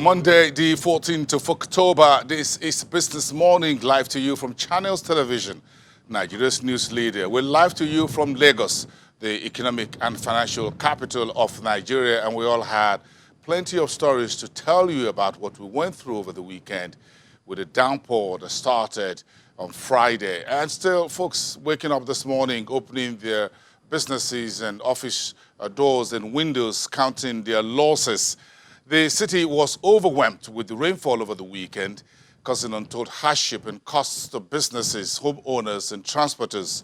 Monday, the 14th of October. This is Business Morning, live to you from Channels Television, Nigeria's news leader. We're live to you from Lagos, the economic and financial capital of Nigeria, and we all had plenty of stories to tell you about what we went through over the weekend with a downpour that started on Friday. And still, folks waking up this morning, opening their businesses and office doors and windows, counting their losses. The city was overwhelmed with the rainfall over the weekend, causing untold hardship and costs to businesses, homeowners, and transporters.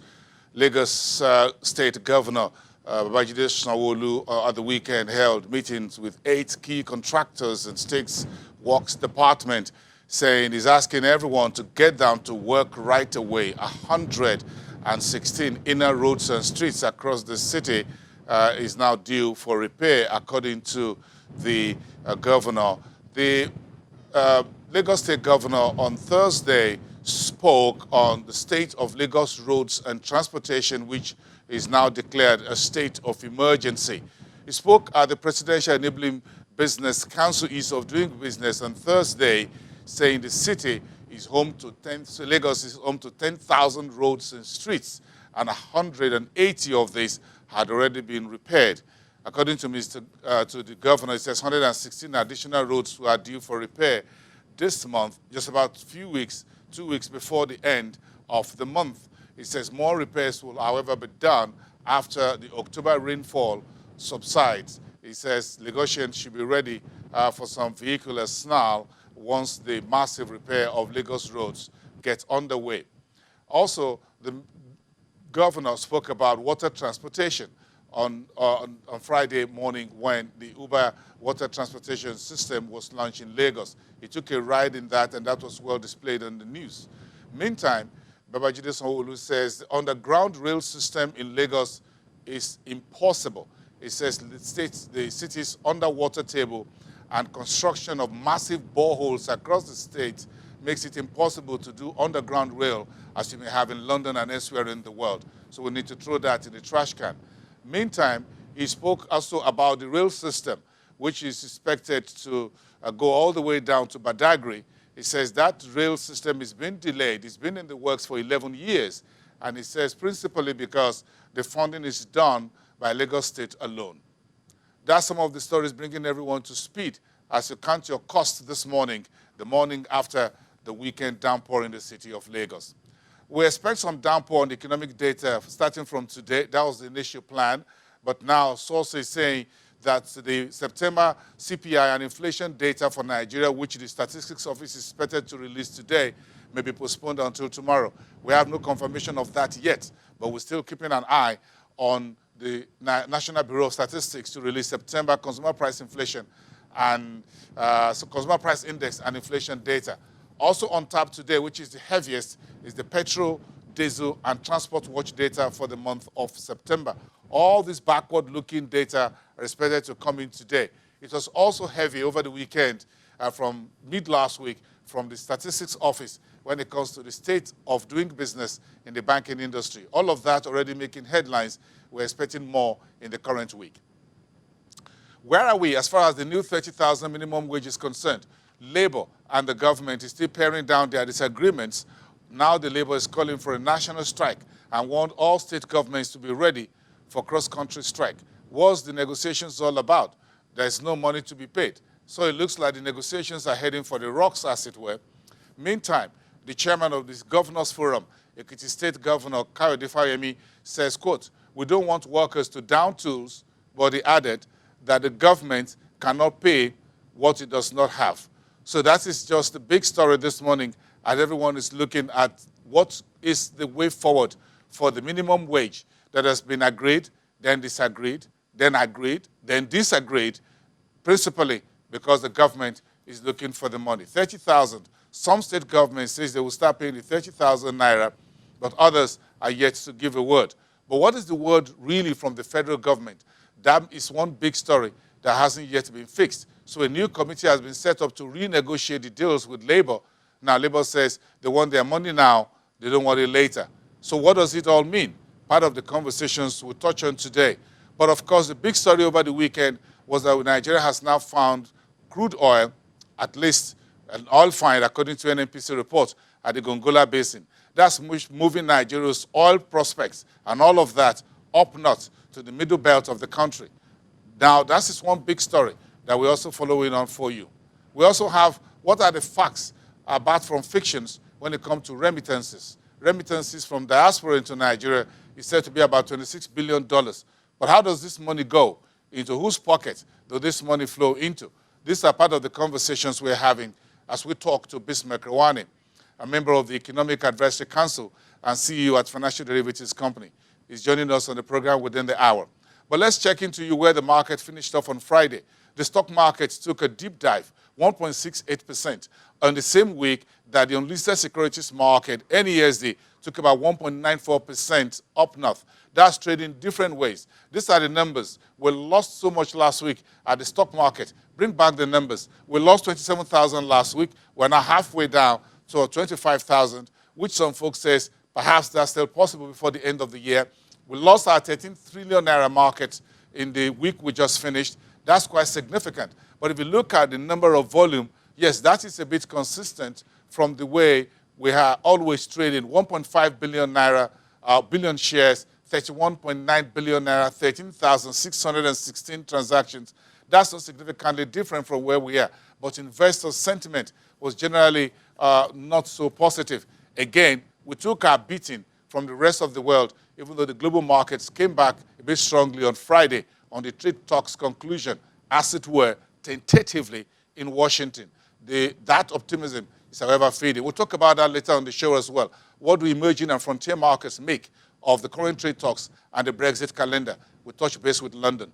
Lagos State Governor Babajide Sanwo-Olu at the weekend held meetings with 8 key contractors and State Works Department, saying he's asking everyone to get down to work right away. 116 inner roads and streets across the city is now due for repair, according to the governor. The Lagos State Governor on Thursday spoke on the state of Lagos roads and transportation, which is now declared a state of emergency. He spoke at the Presidential Enabling Business Council Ease of Doing Business on Thursday, saying the city is home to Lagos is home to 10,000 roads and streets, and 180 of these had already been repaired. According to to the governor, it says 116 additional roads were due for repair this month, just about 2 weeks before the end of the month. It says more repairs will, however, be done after the October rainfall subsides. It says Lagosians should be ready for some vehicular snarl once the massive repair of Lagos roads gets underway. Also, the governor spoke about water transportation on Friday morning when the Uber water transportation system was launched in Lagos. He took a ride in that, and that was well displayed on the news. Meantime, Babajide Sanwo-Olu says the underground rail system in Lagos is impossible. It says the city's underwater table and construction of massive boreholes across the state makes it impossible to do underground rail as you may have in London and elsewhere in the world. So we need to throw that in the trash can. Meantime, he spoke also about the rail system, which is expected to go all the way down to Badagry. He says that rail system has been delayed. It's been in the works for 11 years. And he says principally because the funding is done by Lagos State alone. That's some of the stories bringing everyone to speed as you count your costs this morning, the morning after the weekend downpour in the city of Lagos. We expect some downpour on economic data starting from today. That was the initial plan. But now sources saying that the September CPI and inflation data for Nigeria, which the Statistics Office is expected to release today, may be postponed until tomorrow. We have no confirmation of that yet, but we're still keeping an eye on the National Bureau of Statistics to release September consumer price inflation and consumer price index and inflation data. Also on tap today, which is the heaviest, is the petrol, diesel, and transport watch data for the month of September. All these backward-looking data are expected to come in today. It was also heavy over the weekend from mid-last week from the Statistics Office when it comes to the state of doing business in the banking industry. All of that already making headlines. We're expecting more in the current week. Where are we as far as the new 30,000 minimum wage is concerned? Labour and the government is still paring down their disagreements. Now the Labour is calling for a national strike and want all state governments to be ready for cross-country strike. What's the negotiations all about? There's no money to be paid. So it looks like the negotiations are heading for the rocks, as it were. Meantime, the chairman of this Governors Forum, Ekiti State Governor Kayode Fayemi, says, quote, "We don't want workers to down tools," but he added that the government cannot pay what it does not have. So that is just the big story this morning, as everyone is looking at what is the way forward for the minimum wage that has been agreed, then disagreed, then agreed, then disagreed, principally because the government is looking for the money. 30,000. Some state governments say they will start paying the 30,000 naira, but others are yet to give a word. But what is the word really from the federal government? That is one big story that hasn't yet been fixed. So a new committee has been set up to renegotiate the deals with Labour. Now Labour says they want their money now, they don't want it later. So what does it all mean? Part of the conversations we'll touch on today. But of course, the big story over the weekend was that Nigeria has now found crude oil at least an oil find, according to NNPC report, at the Gongola Basin. That's moving Nigeria's oil prospects and all of that up north to the middle belt of the country. Now, that is one big story that we're also following on for you. We also have what are the facts apart from fictions when it comes to remittances. Remittances from diaspora into Nigeria is said to be about $26 billion. But how does this money go? Into whose pocket does this money flow into? These are part of the conversations we're having as we talk to Bismarck Rewani, a member of the Economic Advisory Council and CEO at Financial Derivatives Company. He's joining us on the program within the hour. But let's check into you where the market finished off on Friday. The stock market took a deep dive, 1.68%, on the same week that the unlisted securities market, NESD, took about 1.94% up north. That's trading different ways. These are the numbers. We lost so much last week at the stock market. Bring back the numbers. We lost 27,000 last week. We're now halfway down to 25,000, which some folks says perhaps that's still possible before the end of the year. We lost our 13 trillion naira market in the week we just finished. That's quite significant. But if you look at the number of volume, yes, that is a bit consistent from the way we are always trading 1.5 billion naira, billion shares, 31.9 billion naira, 13,616 transactions. That's not significantly different from where we are. But investor sentiment was generally not so positive. Again, we took our beating from the rest of the world, even though the global markets came back a bit strongly on Friday on the trade talks conclusion, as it were, tentatively in Washington. That optimism is, however, fading. We'll talk about that later on the show as well. What do emerging and frontier markets make of the current trade talks and the Brexit calendar? We'll touch base with London.